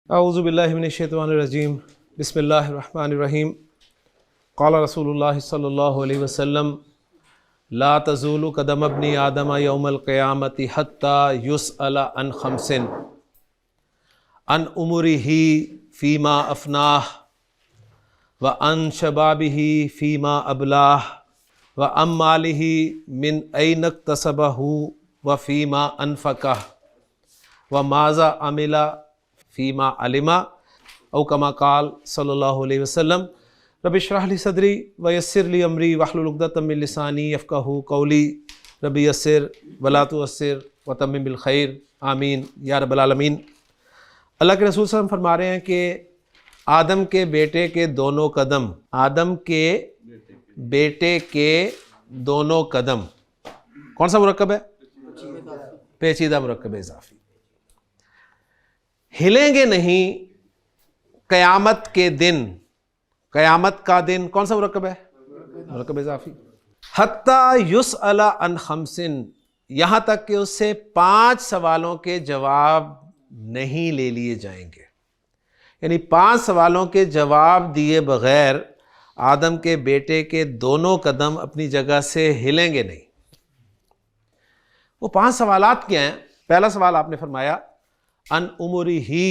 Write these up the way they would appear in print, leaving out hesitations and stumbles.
औज़ु बिल्लाहि मिनश्शैतानिर रजीम बिस्मिल्लाहिर रहमानिर रहीम क़ाला रसूलुल्लाह सल्लल्लाहु अलैहि वसल्लम ला तज़ूलु क़दम इब्नी आदम यौमल क़ियामति हत्ता युसअला अन खमसिन अन उमरिही फ़ीमा अफ़नाह व अन शबाबिही फ़ीमा अबलाह व अम मालिही मिन ऐन इक्तसबहु व फ़ीमा अनफ़क़ह व माज़ा अमिला फ़ीमा अलिमा औ कमा क़ाल सल्लल्लाहु अलैहि वसल्लम रब्बि इश्रह ली सदरी व यस्सिर ली अमरी वहलुल उक़दतम मिन लिसानी यफ़क़हू क़ौली रब्बि यस्सिर वला तुअस्सिर व तम्मिम बिल खैर आमीन या रब्बल आलमीन। अल्लाह के रसूल सल्लल्लाहु अलैहि वसल्लम फरमा रहे हैं कि आदम के बेटे के दोनों कदम, आदम के बेटे के दोनों कदम कौन सा मुरक्कब है? पेचीदा मुरक्कब इज़ाफ़ी। हिलेंगे नहीं क़यामत के दिन, क़यामत का दिन कौन सा मुरक्कब है? मुरक्कब इज़ाफ़ी। हत्ता युसअला अन खमसिन, यहाँ तक कि उससे 5 सवालों के जवाब नहीं ले लिए जाएंगे। यानी 5 सवालों के जवाब दिए बग़ैर आदम के बेटे के दोनों कदम अपनी जगह से हिलेंगे नहीं। वो 5 सवालात क्या हैं? पहला सवाल आपने फरमाया अन उमरी ही,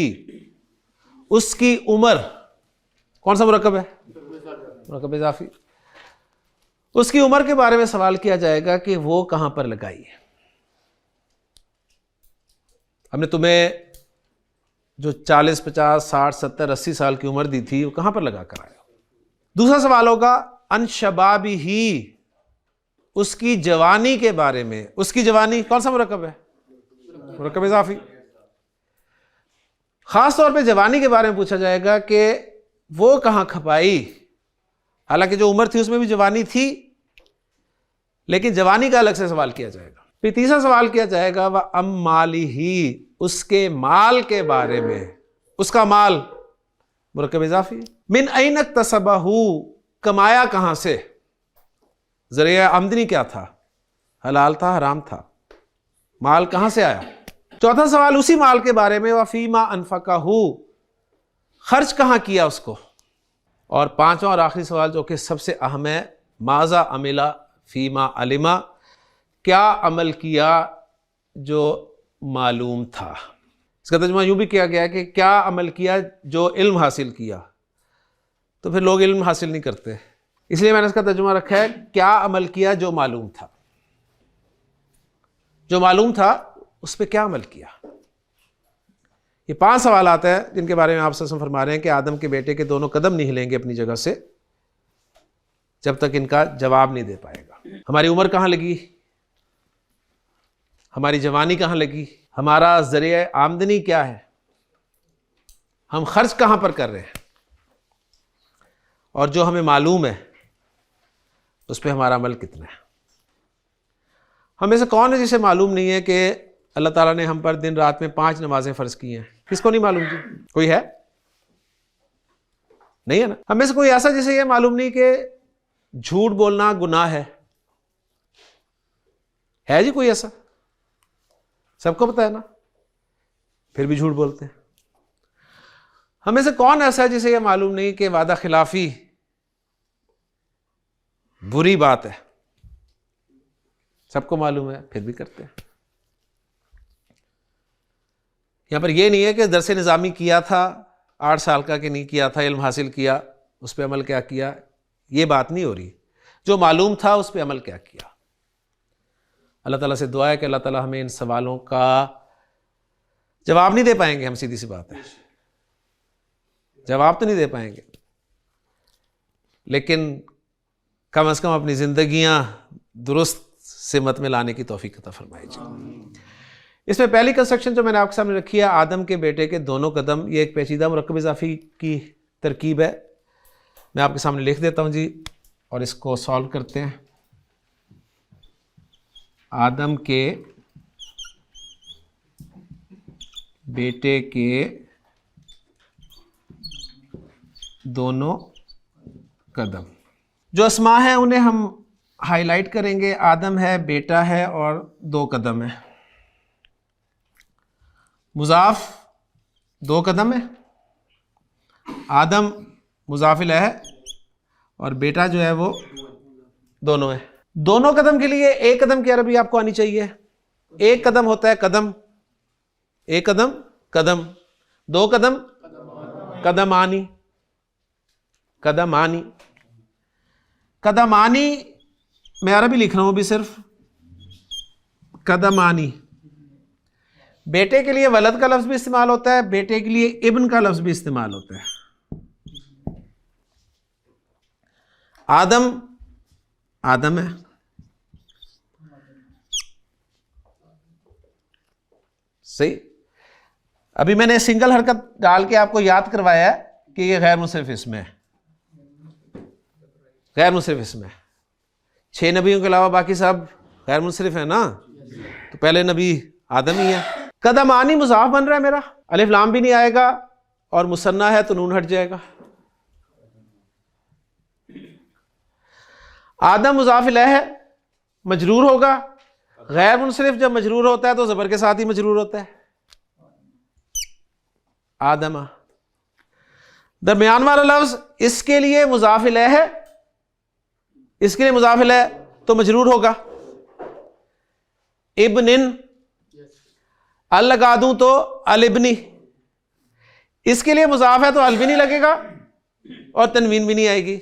उसकी उम्र कौन सा मुरक्कब है? मुरक्कब इज़ाफ़ी। उसकी उम्र के बारे में सवाल किया जाएगा कि वो कहां पर लगाई है। हमने तुम्हें जो 40, 50, 60, 70, 80 साल की उम्र दी थी वो कहां पर लगा कर आए हो। दूसरा सवाल होगा अन शबाबी ही, उसकी जवानी के बारे में। उसकी जवानी कौन सा मुरक्कब है? मुरक्कब इज़ाफ़ी। खास तौर पे जवानी के बारे में पूछा जाएगा कि वो कहां खपाई। हालांकि जो उम्र थी उसमें भी जवानी थी, लेकिन जवानी का अलग से सवाल किया जाएगा। फिर तीसरा सवाल किया जाएगा वह अम माली ही, उसके माल के बारे में। उसका माल मुरक्कब इज़ाफ़ी। मिन ऐन इक्तसबहू, कमाया कहां से, ज़रिया आमदनी क्या था, हलाल था हराम था, माल कहां से आया। चौथा सवाल उसी माल के बारे में, वफ़ीमा अनफ़क़हू, खर्च कहां किया उसको। और पांचवा और आखिरी सवाल जो कि सबसे अहम है, माज़ा अमिला फ़ीमा अलिमा, क्या अमल किया जो मालूम था। इसका तर्जुमा यूं भी किया गया है कि क्या अमल किया जो इल्म हासिल किया। तो फिर लोग इल्म हासिल नहीं करते, इसलिए मैंने इसका तर्जुमा रखा है क्या अमल किया जो मालूम था। जो मालूम था उस पर क्या अमल किया। ये 5 सवाल आते हैं जिनके बारे में आप सल्लल्लाहु अलैहि वसल्लम फरमा रहे हैं कि आदम के बेटे के दोनों कदम नहीं हिलेंगे अपनी जगह से जब तक इनका जवाब नहीं दे पाएगा। हमारी उम्र कहाँ लगी, हमारी जवानी कहाँ लगी, हमारा ज़रिया आमदनी क्या है, हम खर्च कहाँ पर कर रहे हैं, और जो हमें मालूम है उस पर हमारा अमल कितना है। हमें से कौन है जिसे मालूम नहीं है कि अल्लाह ताला ने हम पर दिन रात में 5 नमाजें फ़र्ज की हैं। किसको नहीं मालूम जी? कोई है? नहीं है ना। हमें से कोई ऐसा जिसे यह मालूम नहीं कि झूठ बोलना गुनाह है जी? कोई ऐसा? सबको पता है ना, फिर भी झूठ बोलते हैं। हमें से कौन ऐसा है जिसे यह मालूम नहीं कि वादा खिलाफी बुरी बात है। सबको मालूम है, फिर भी करते हैं। यहां पर यह नहीं है कि दरसे निज़ामी किया था 8 साल का कि नहीं किया था, इल्म हासिल किया उस पर अमल क्या किया, यह बात नहीं हो रही। जो मालूम था उस पर अमल क्या किया। अल्लाह ताला से दुआ है कि अल्लाह ताला हमें इन सवालों का जवाब नहीं दे पाएंगे, हम सीधी सी बात है, जवाब तो नहीं दे पाएंगे, लेकिन कम अज़ कम अपनी ज़िंदगियां दुरुस्त सिमत में लाने की तौफीक अता फरमाइए। इसमें पहली कंस्ट्रक्शन जो मैंने आपके सामने रखी है, आदम के बेटे के दोनों कदम, ये एक पेचीदा मुरक्कब इज़ाफ़ी की तरकीब है। मैं आपके सामने लिख देता हूँ जी और इसको सॉल्व करते हैं। आदम के बेटे के दोनों कदम, जो अस्मा है उन्हें हम हाईलाइट करेंगे। आदम है, बेटा है और 2 कदम है। मुज़ाफ 2 कदम है, आदम मुज़ाफ़ इलैह है और बेटा जो है वो दोनों है। दोनों कदम के लिए एक कदम की अरबी आपको आनी चाहिए। एक कदम होता है कदम, एक कदम कदम, दो कदम कदमानी, कदमानी, कदमानी मैं अरबी लिख रहा हूं अभी सिर्फ, कदमानी। बेटे के लिए वलद का लफ्ज भी इस्तेमाल होता है, बेटे के लिए इब्न का लफ्ज भी इस्तेमाल होता है। आदम आदम है, सही। अभी मैंने सिंगल हरकत डाल के आपको याद करवाया है कि ये गैर मुंसरिफ इसम है, गैर मुंसरिफ इसम है। 6 नबियों के अलावा बाकी सब गैर मुंसरिफ है ना, तो पहले नबी आदम ही है। कदमानी मुज़ाफ बन रहा है मेरा, अलिफ लाम भी नहीं आएगा और मुसन्ना है तो नून हट जाएगा। आदम मुज़ाफ इलैह है, मजरूर होगा। गैर मुंसरिफ जब मजरूर होता है तो ज़बर के साथ ही मजरूर होता है। आदमा, दरमियान वाला लफ्ज इसके लिए मुज़ाफ इलैह है, इसके लिए मुज़ाफ इलैह तो मजरूर होगा। इब्निन अल लगा दूं तो अल इब्नी, इसके लिए मुज़ाफ है तो अल भी नहीं लगेगा और तनवीन भी नहीं आएगी।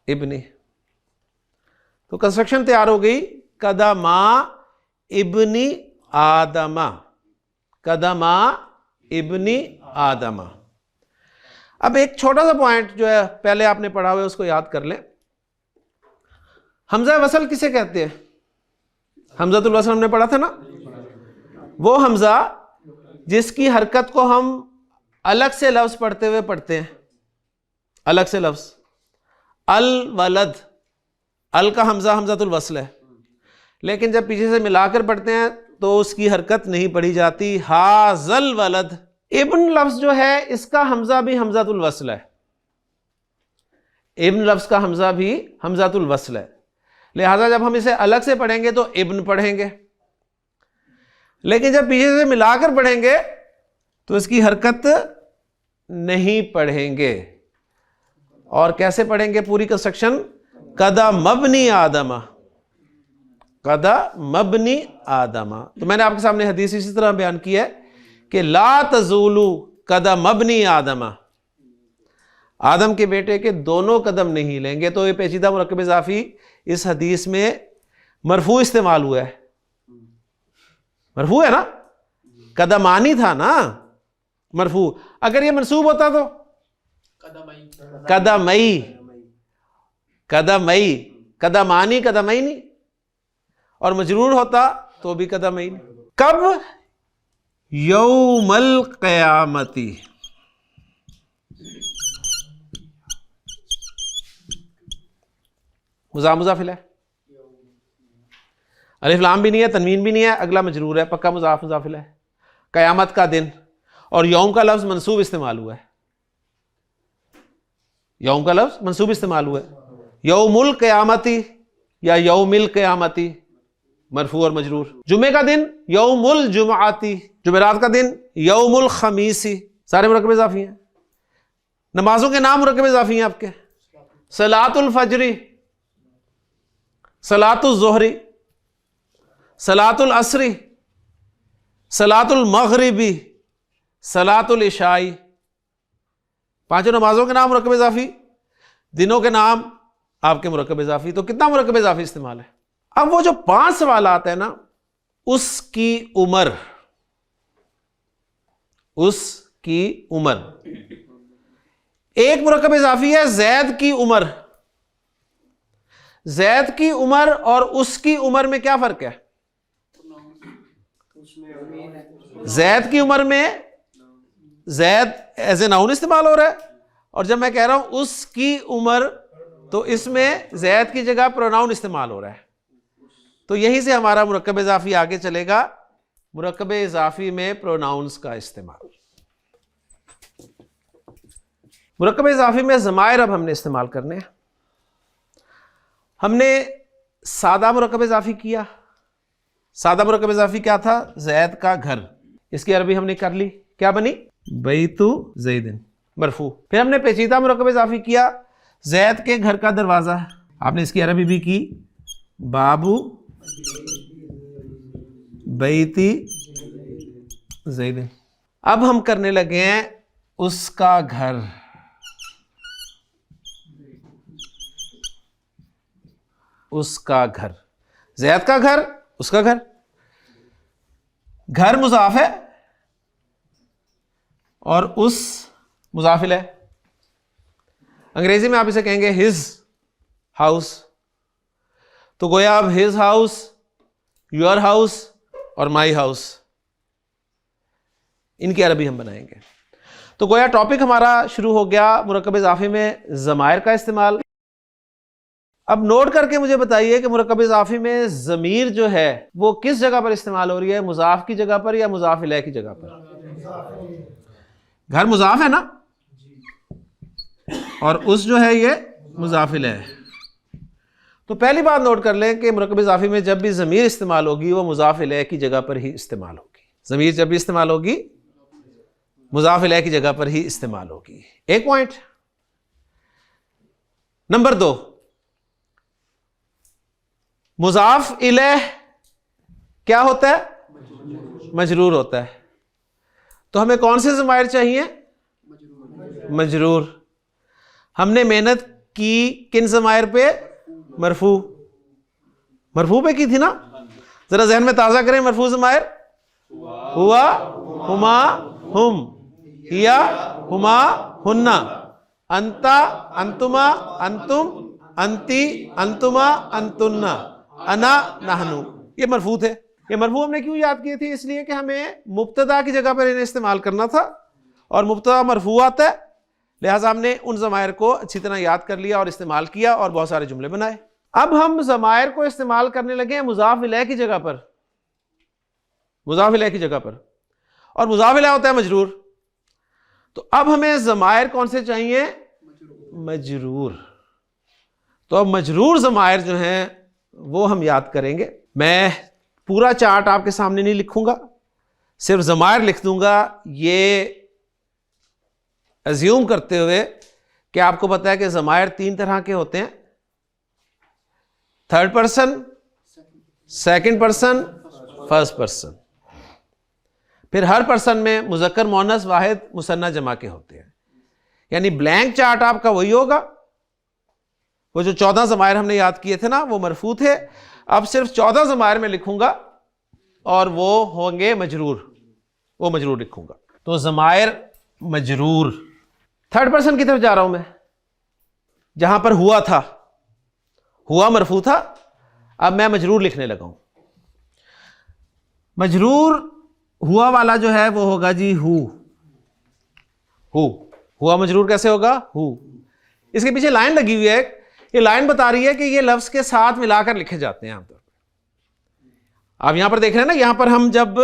इब्नी, तो कंस्ट्रक्शन तैयार हो गई, कदमा इब्नी आदमा, कदमा इब्नी आदमा। अब एक छोटा सा पॉइंट जो है पहले आपने पढ़ा हुआ है उसको याद कर लें। हमजा वसल किसे कहते हैं? हमजातुल वसल हमने पढ़ा था ना, वो हमजा जिसकी हरकत को हम अलग से लफ्ज पढ़ते हुए पढ़ते हैं, अलग से लफ्ज। अल वलद, अल का हमजा हमजातुल वसल है, लेकिन जब पीछे से मिलाकर पढ़ते हैं तो उसकी हरकत नहीं पढ़ी जाती। हाजल वलद, इब्न लफ्ज जो है इसका हमजा भी हमजातुल वसल है, इब्न लफ्ज का हमजा भी हमजातुल वसल है, लिहाजा जब हम इसे अलग से पढ़ेंगे तो इब्न पढ़ेंगे, लेकिन जब पीछे से मिलाकर पढ़ेंगे तो इसकी हरकत नहीं पढ़ेंगे। और कैसे पढ़ेंगे पूरी कंस्ट्रक्शन? कदा मबनी आदमा, कदा मबनी आदमा। तो मैंने आपके सामने हदीस इसी तरह बयान किया है कि ला तज़ूलू कदा मबनी आदमा, आदम के बेटे के दोनों कदम नहीं लेंगे। तो ये पेचीदा मुरक्कब इज़ाफ़ी इस हदीस में मरफू इस्तेमाल हुआ है, मरफू है ना, कदमानी था ना मरफू। अगर ये मनसूब होता तो कदमई, कदमई, कदमानी कदमई नहीं, और मजरूर होता तो भी कदमई नहीं। कब? यौमल क़यामती, मुज़ाफ़िल है, अलिफ लाम भी नहीं है, तनवीन भी नहीं है, अगला मजरूर है, पक्का मुज़ाफ़िल है। क़यामत का दिन, और यौम का लफ्ज़ मनसूब इस्तेमाल हुआ है, यौम का लफ्ज़ मनसूब इस्तेमाल हुआ है। यौमुल क़यामती या यौमिल क़यामती, मरफू और मजरूर। जुमे का दिन यौमुल जुमआती, जुमेरात का दिन यौमुल खमीसी, सारे मुरक्कब इज़ाफ़ी हैं। नमाजों के नाम मुरक्कब इज़ाफ़ी हैं आपके, सलातुल फजरी, सलातुल ज़ुहरी, सलातुल असरी, सलातुल मग़रिबी, सलातुल इशाई। पांचों नमाजों के नाम मुरक्कब इज़ाफ़ी, दिनों के नाम आपके मुरक्कब इज़ाफ़ी। तो कितना मुरक्कब इज़ाफ़ी इस्तेमाल है? अब वो जो 5 सवाल आते हैं ना, उसकी उम्र, उसकी उम्र, एक मुरक्कब इज़ाफ़ी है ज़ैद की उम्र। ज़ैद की उम्र और उसकी उम्र में क्या फर्क है? ज़ैद की उम्र में ज़ैद एज ए नाउन इस्तेमाल हो रहा है, और जब मैं कह रहा हूं उसकी उम्र तो इसमें ज़ैद की जगह प्रोनाउन इस्तेमाल हो रहा है। तो यहीं से हमारा मुरक्कब इज़ाफ़ी आगे चलेगा, मुरक्कब इज़ाफ़ी में प्रोनाउंस का इस्तेमाल। मुरक्कब इज़ाफ़ी में ज़मायर अब हमने इस्तेमाल करने हैं। हमने सादा मुरक्कब इज़ाफ़ी किया। सादा मुरक्कब इज़ाफ़ी क्या था? ज़ैद का घर। इसकी अरबी हमने कर ली, क्या बनी? बैतु ज़ैदिन मरफू। फिर हमने पेचीदा मुरक्कब इज़ाफ़ी किया, जैद के घर का दरवाज़ा, आपने इसकी अरबी भी की, बाबू बैती ज़ैदिन। अब हम करने लगे हैं उसका घर, उसका घर, जैद का घर, उसका घर। घर मुज़ाफ है और उस मुज़ाफिल है। अंग्रेजी में आप इसे कहेंगे हिज हाउस। तो गोया अब हिज हाउस, योर हाउस और माई हाउस, इनकी अरबी हम बनाएंगे। तो गोया टॉपिक हमारा शुरू हो गया मुरक्कब इज़ाफ़ी में ज़मायर का इस्तेमाल। अब नोट करके मुझे बताइए कि मुरक्कब इज़ाफ़ी में ज़मीर जो है वो किस जगह पर इस्तेमाल हो रही है, मुज़ाफ की जगह पर या मुज़ाफ इलैह की जगह पर? घर मुज़ाफ है ना, और उस जो है ये मुज़ाफ इलैह है। तो पहली बात नोट कर लें कि मुरक्कब इज़ाफ़ी में जब भी ज़मीर इस्तेमाल होगी वो मुज़ाफ इलैह की जगह पर ही इस्तेमाल होगी। ज़मीर जब भी इस्तेमाल होगी मुज़ाफ इलैह की जगह पर ही इस्तेमाल होगी। एक पॉइंट। नंबर 2, मुज़ाफ इलैह क्या होता है? मजरूर होता है। तो हमें कौन से ज़मायर चाहिए? मजरूर। हमने मेहनत की किन ज़मायर पे? मरफू। मरफू पे की थी ना, जरा जहन में ताज़ा करें। मरफू ज़मायर हुआ, हुमा, हुम, हिया, हुमा, हुन्ना, अंता, अंतुमा, अंतुम, अंती, अंतुमा, अंतुन्ना, अना, नहनु। ये मरफू थे। ये मरफू हमने क्यों याद किए थे? इसलिए कि हमें मुब्तदा की जगह पर इन्हें इस्तेमाल करना था और मुब्तदा मरफू आता है, लिहाजा हमने उन ज़मायर को अच्छी तरह याद कर लिया और इस्तेमाल किया और बहुत सारे जुमले बनाए। अब हम ज़मायर को इस्तेमाल करने लगे हैं मुज़ाफ इलैह की जगह पर, मुज़ाफ इलैह की जगह पर, और मुज़ाफ इलैह होता है मजरूर। तो अब हमें ज़मायर कौन से चाहिए? मजरूर। तो अब मजरूर ज़मायर जो हैं वो हम याद करेंगे। मैं पूरा चार्ट आपके सामने नहीं लिखूंगा, सिर्फ ज़मायर लिख दूंगा, ये अज्यूम करते हुए कि आपको पता है कि ज़मायर 3 तरह के होते हैं, third person, second person, first person. फिर हर पर्सन में मुज़क्कर मुअन्नस वाहिद मुसन्ना जमा के होते हैं। यानी ब्लैंक चार्ट आपका वही होगा। वो जो 14 ज़मायर हमने याद किए थे ना वो मरफू थे। अब सिर्फ 14 ज़मायर में लिखूंगा और वो होंगे मजरूर, वो मजरूर लिखूंगा। तो ज़मायर मजरूर। थर्ड पर्सन की तरफ जा रहा हूं मैं, जहां पर हुआ था, हुआ मरफू था, अब मैं मजरूर लिखने लगा हूं। मजरूर हुआ वाला जो है वो होगा जी हु। हुआ मजरूर कैसे होगा? हु। इसके पीछे लाइन लगी हुई है, ये लाइन बता रही है कि ये लफ्ज के साथ मिलाकर लिखे जाते हैं आमतौर पर। आप यहां पर देख रहे हैं ना, यहां पर हम जब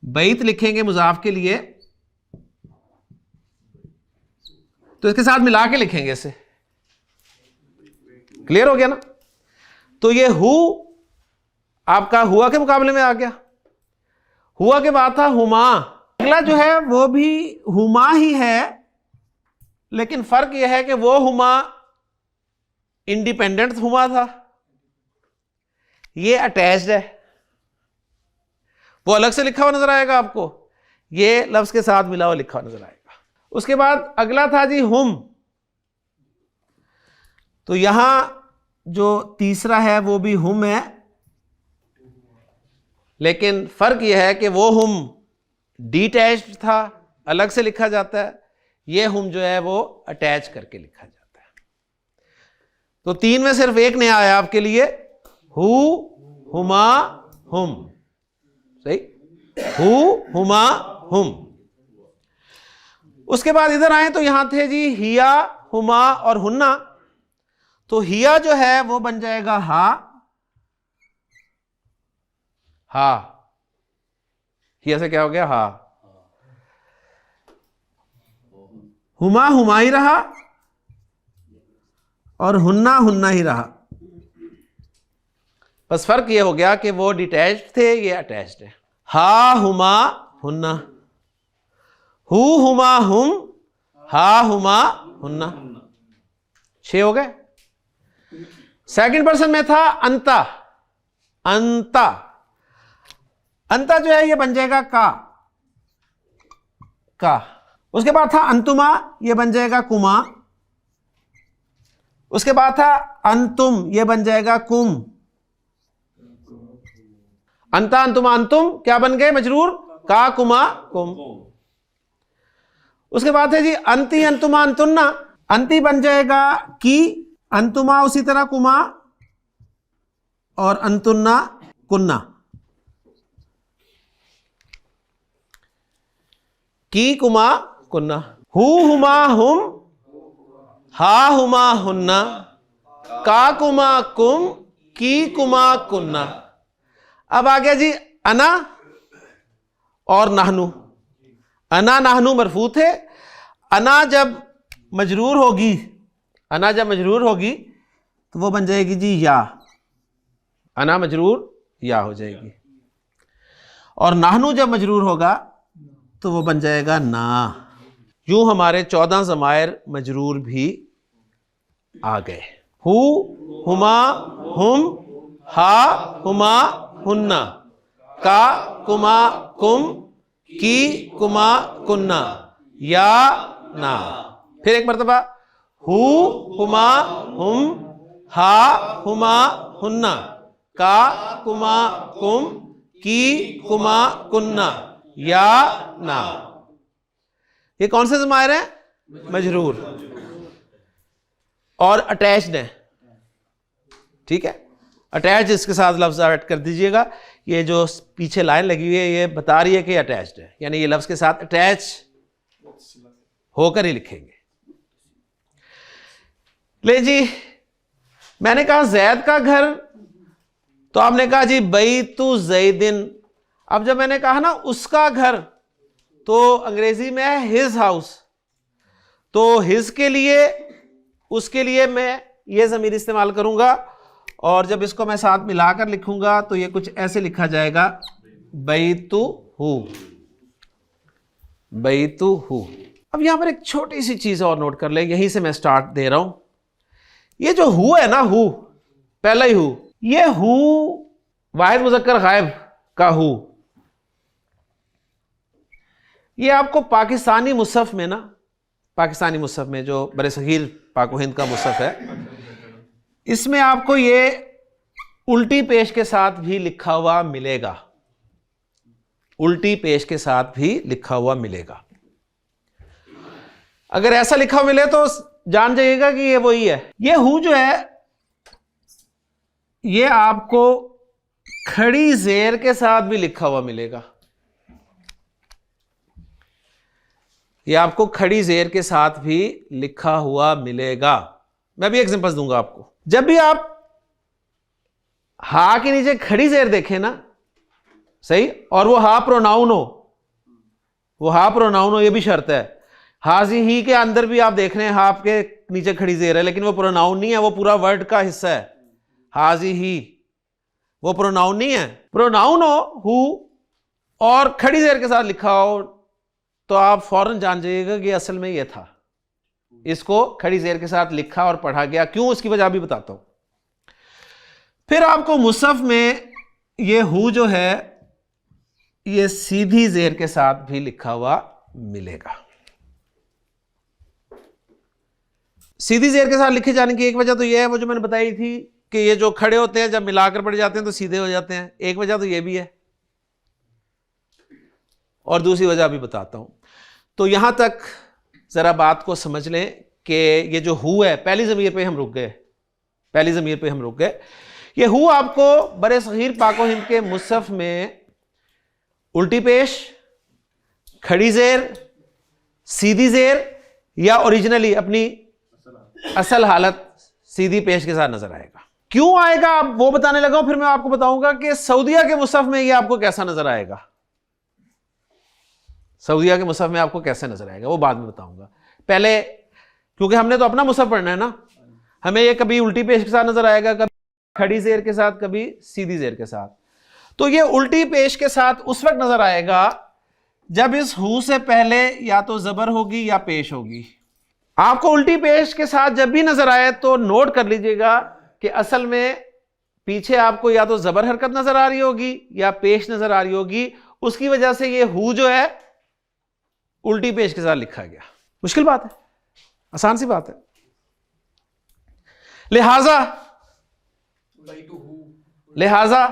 बैत लिखेंगे मुजाफ के लिए तो इसके साथ मिला के लिखेंगे इसे। क्लियर हो गया ना? तो ये हु आपका हुआ के मुकाबले में आ गया। हुआ के बाद था हुमा। अगला जो है वो भी हुमा ही है, लेकिन फर्क यह है कि वो हुमा इंडिपेंडेंट हुमा था, ये अटैच्ड है। वो अलग से लिखा हुआ नजर आएगा आपको, ये लफ्ज के साथ मिला हुआ लिखा हुआ नजर आएगा। उसके बाद अगला था जी हुम। तो यहां जो तीसरा है वो भी हुम है, लेकिन फर्क यह है कि वो हुम डिटैच्ड था, अलग से लिखा जाता है। ये हुम जो है वो अटैच करके लिखा जाता है। तो 3 में सिर्फ एक नया आया आपके लिए, हु, हुमा, हुम। सही, हु, हुमा, हुम। उसके बाद इधर आए तो यहां थे जी हिया, हुमा और हुन्ना। तो हिया जो है वो बन जाएगा हा, हा। हिया से क्या हो गया? हा। हुमा हुमा ही रहा और हुन्ना हुन्ना ही रहा। बस फर्क ये हो गया कि वो डिटैच्ड थे, ये अटैच्ड है। हा, हुमा, हुन्ना। हु हुमा हुम, हा हुमा हुन्ना, 6 हो गए। सेकंड पर्सन में था अंता, अंता, अंता जो है ये बन जाएगा का। उसके बाद था अंतुमा, ये बन जाएगा कुमा। उसके बाद था अंतुम, ये बन जाएगा कुम। अंता अंतुमा अंतुम क्या बन गए मजरूर, का कुमा कुम। उसके बाद है जी अंती अंतुमा अंतुन्ना, अंती बन जाएगा की, अंतुमा उसी तरह कुमा, और अंतुन्ना कुन्ना। की कुमा कुन्ना। हु हुमा हुम, हा हुमा हुन्ना, का कुमा कुम, की कुमा कुन्ना। अब आ गया जी अना और नाहनु। अना नाहनु मरफू थे, अना जब मजरूर होगी, अना जब मजरूर होगी तो वो बन जाएगी जी या, अना मजरूर या हो जाएगी। और नाहनु जब मजरूर होगा तो वो बन जाएगा ना। यूं हमारे 14 ज़मायर मजरूर भी आ गए। हु हुमा हुम, हा हुमा हुन्ना, का कुमा कुम, की कुमा कुन्ना, या ना। फिर एक मरतबा हु हुमा हुम, हा हुमा हुन्ना, का कुमा कुम, की कुमा कुन्ना, या ना। ये कौन से ज़मायर हैं, मजरूर, और अटैच्ड है। ठीक है, अटैच इसके साथ लफ्ज ऐड कर दीजिएगा। ये जो पीछे लाइन लगी हुई है ये बता रही है कि अटैच्ड है, यानी ये लफ्ज के साथ अटैच होकर ही लिखेंगे। ले जी, मैंने कहा जैद का घर, तो आपने कहा जी बैतु ज़ैदिन। अब जब मैंने कहा ना उसका घर, तो अंग्रेजी में है हिज हाउस, तो हिज के लिए, उसके लिए मैं ये ज़मीर इस्तेमाल करूंगा, और जब इसको मैं साथ मिलाकर लिखूंगा तो ये कुछ ऐसे लिखा जाएगा, बैतु हु, बैतु हु। अब यहां पर एक छोटी सी चीज और नोट कर ले, यहीं से मैं स्टार्ट दे रहा हूं। ये जो हु है ना, हु पहला ही हु, ये हु वाहिद मुज़क्कर गायब का हु, ये आपको पाकिस्तानी मुसहफ में ना, पाकिस्तानी मुसहफ में जो बरे सगीर पाक हिंद का मुसहफ है, इसमें आपको ये उल्टी पेश के साथ भी लिखा हुआ मिलेगा, उल्टी पेश के साथ भी लिखा हुआ मिलेगा। अगर ऐसा लिखा मिले तो जान जाइएगा कि ये वही है। ये हु जो है ये आपको खड़ी जेर के साथ भी लिखा हुआ मिलेगा, ये आपको खड़ी जेर के साथ भी लिखा हुआ मिलेगा। मैं भी एग्जांपल्स दूंगा आपको। जब भी आप हा के नीचे खड़ी जेर देखें ना, सही, और वो हा प्रोनाउन हो, वो हा प्रोनाउन हो, ये भी शर्त है। हाजी ही के अंदर भी आप देख रहे हैं हा के नीचे खड़ी जेर है, लेकिन वो प्रोनाउन नहीं है, वो पूरा वर्ड का हिस्सा है। हाजी ही वो प्रोनाउन नहीं है। प्रोनाउन हो हु और खड़ी जेर के साथ लिखा हो तो आप फौरन जान जाइएगा कि असल में ये था, इसको खड़ी जेर के साथ लिखा और पढ़ा गया। क्यों, उसकी वजह भी बताता हूं। फिर आपको मुसहफ में ये हु जो है ये सीधी जेर के साथ भी लिखा हुआ मिलेगा। सीधी जेर के साथ लिखे जाने की एक वजह तो यह है, वो जो मैंने बताई थी कि ये जो खड़े होते हैं जब मिलाकर पढ़ जाते हैं तो सीधे हो जाते हैं। एक वजह तो ये भी है, और दूसरी वजह भी बताता हूं। तो यहां तक जरा बात को समझ लें कि ये जो हु है, पहली ज़मीर पे हम रुक गए, पहली ज़मीर पे हम रुक गए। ये हु आपको बरे सगीर पाको हिंद के मुसहफ में उल्टी पेश, खड़ी जेर, सीधी जेर, या ओरिजिनली अपनी असल हालत सीधी पेश के साथ नजर आएगा। क्यों आएगा आप वो बताने लगा हूं, फिर मैं आपको बताऊंगा कि सऊदीया के मुसहफ में ये आपको कैसा नजर आएगा। सऊदीया के मुसहफ में आपको कैसे नजर आएगा वो बाद में बताऊंगा। पहले क्योंकि हमने तो अपना मुसहफ पढ़ना है ना, हमें ये कभी उल्टी पेश के साथ नजर आएगा, कभी खड़ी जेर के साथ, कभी सीधी जेर के साथ। तो ये उल्टी पेश के साथ उस वक्त नजर आएगा जब इस हु से पहले या तो जबर होगी या पेश होगी। आपको उल्टी पेश के साथ जब भी नजर आए तो नोट कर लीजिएगा कि असल में पीछे आपको या तो जबर हरकत नजर आ रही होगी या पेश नजर आ रही होगी, उसकी वजह से ये हु जो है उल्टी पेश के साथ लिखा गया। मुश्किल बात है, आसान सी बात है। लिहाजा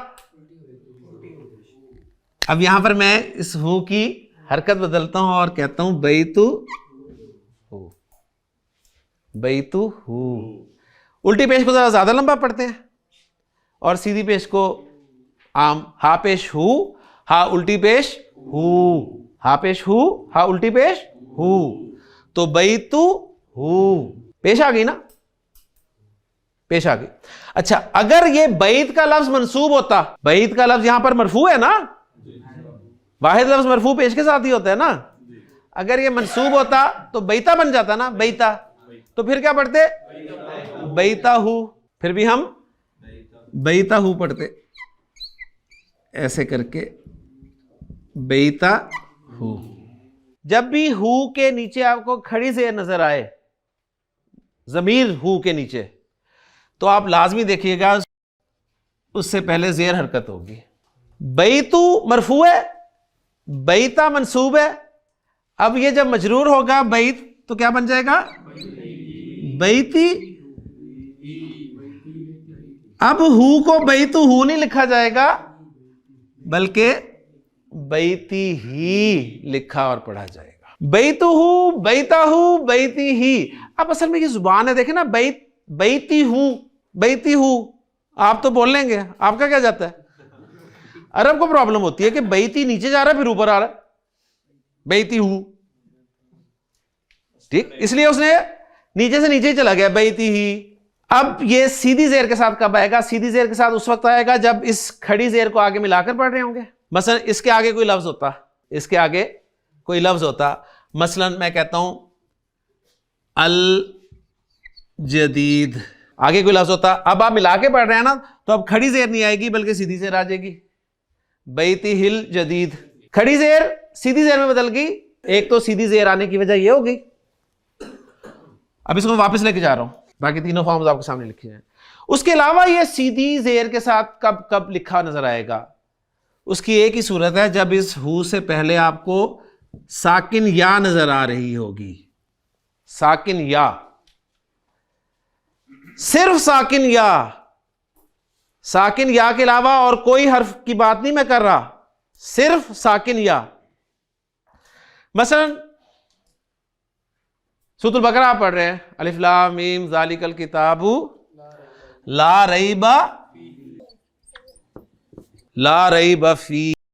अब यहां पर मैं इस हु की हरकत बदलता हूं और कहता हूं बैतु हु। बैतु हु। उल्टी पेश को जरा ज्यादा लंबा पढ़ते हैं और सीधी पेश को आम। हा पेश हु, हा उल्टी पेश हु, हा पेश हु, हा उल्टी पेश हु। तो बैतु हु पेश आ गई ना, पेश आ गई। अच्छा, अगर ये बैत का लफ्ज मंसूब होता, बैत का लफ्ज यहां पर मरफू है ना, वाहिद लफ्ज मरफू पेश के साथ ही होता है ना। अगर ये मंसूब होता तो बैता बन जाता ना, बैता। तो फिर क्या पढ़ते? बैता हु। फिर भी हम बैता हु पढ़ते ऐसे करके, बैता हु। जब भी हु के नीचे आपको खड़ी ज़ेर नजर आए, जमीर हु के नीचे, तो आप लाजमी देखिएगा उससे पहले ज़ेर हरकत होगी। बैतु मरफू है, बैता मंसूब है। अब ये जब मजरूर होगा बैत तो क्या बन जाएगा? बैती। अब हु को बैतु हु नहीं लिखा जाएगा बल्कि बैती ही लिखा और पढ़ा जाएगा। बैतु हु, बैता हु, बैती ही। अब असल में ये जुबान है, देखे ना, बैती हूं, बैती हूं। आप तो बोल लेंगे, आपका क्या जाता है? अरब को प्रॉब्लम होती है कि बैती नीचे जा रहा है फिर ऊपर आ रहा है, बैती हूं। ठीक, इसलिए उसने नीचे से नीचे ही चला गया, बैती ही। अब ये सीधी जेर के साथ कब आएगा? सीधी जेर के साथ उस वक्त आएगा जब इस खड़ी जेर को आगे मिलाकर पढ़ रहे होंगे। मसलन इसके आगे कोई लफ्ज होता, इसके आगे कोई लफ्ज होता, मसलन मैं कहता हूं अल जदीद, आगे कोई लफ्ज होता। अब आप मिला के पढ़ रहे हैं ना, तो अब खड़ी जेर नहीं आएगी बल्कि सीधी जेर आ जाएगी। बैती हिल जदीद, खड़ी जेर सीधी जेर में बदल गई। एक तो सीधी जेर आने की वजह यह हो गई। अब इसको वापस लेके जा रहा हूं, बाकी तीनों फॉर्म्स आपके सामने लिखे हैं। उसके अलावा यह सीधी जेर के साथ कब कब लिखा नजर आएगा? उसकी एक ही सूरत है, जब इस हु से पहले आपको साकिन या नजर आ रही होगी। साकिन या, सिर्फ साकिन या, साकिन या के अलावा और कोई हर्फ की बात नहीं मैं कर रहा, सिर्फ साकिन या। मसलन सूरह बकरा आप पढ़ रहे हैं, अलिफ लाम मीम ज़ालिकल किताबु ला रैबा फी।